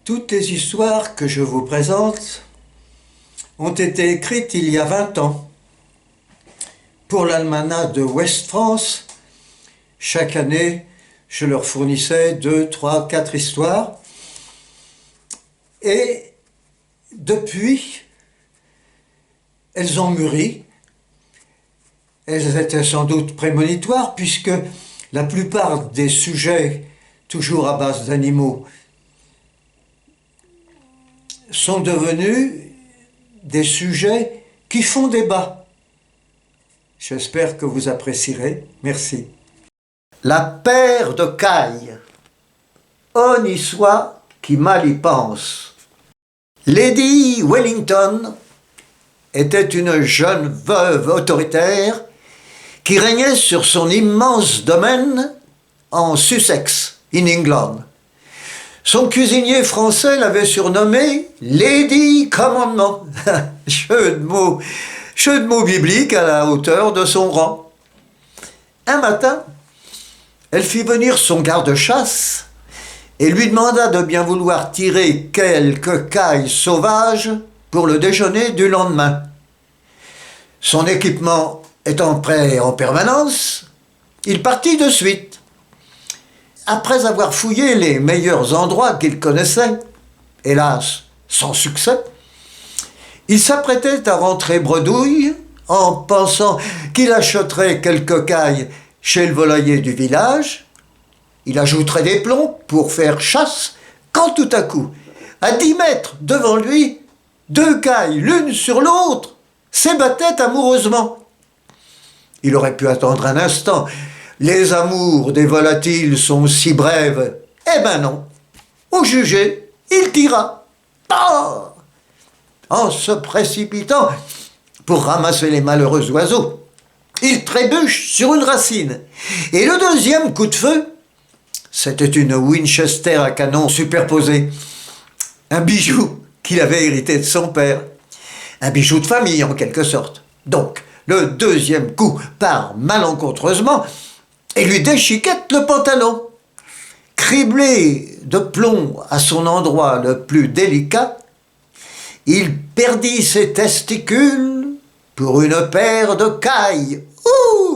Toutes les histoires que je vous présente ont été écrites il y a 20 ans. Pour l'almanach de Ouest-France, chaque année, je leur fournissais 2, 3, 4 histoires. Et depuis, elles ont mûri. Elles étaient sans doute prémonitoires puisque la plupart des sujets, toujours à base d'animaux, sont devenus des sujets qui font débat. J'espère que vous apprécierez. Merci. La paire de cailles. On y soit qui mal y pense. Lady Wellington était une jeune veuve autoritaire qui régnait sur son immense domaine en Sussex, in England. Son cuisinier français l'avait surnommée Lady Commandement. Jeu de mots bibliques à la hauteur de son rang. Un matin, elle fit venir son garde-chasse et lui demanda de bien vouloir tirer quelques cailles sauvages pour le déjeuner du lendemain. Son équipement étant prêt en permanence, il partit de suite. Après avoir fouillé les meilleurs endroits qu'il connaissait, hélas sans succès, il s'apprêtait à rentrer bredouille en pensant qu'il achèterait quelques cailles chez le volailler du village. Il ajouterait des plombs pour faire chasse, quand tout à coup, à 10 mètres devant lui, 2 cailles l'une sur l'autre s'ébattaient amoureusement. Il aurait pu attendre un instant. Les amours des volatiles sont si brèves. Eh ben non. Au jugé, il tira. Ah, en se précipitant pour ramasser les malheureux oiseaux, il trébuche sur une racine. Et le deuxième coup de feu, c'était une Winchester à canon superposé. Un bijou qu'il avait hérité de son père. Un bijou de famille en quelque sorte. Donc, le deuxième coup part malencontreusement et lui déchiquette le pantalon. Criblé de plomb à son endroit le plus délicat, il perdit ses testicules pour une paire de cailles. Ouh!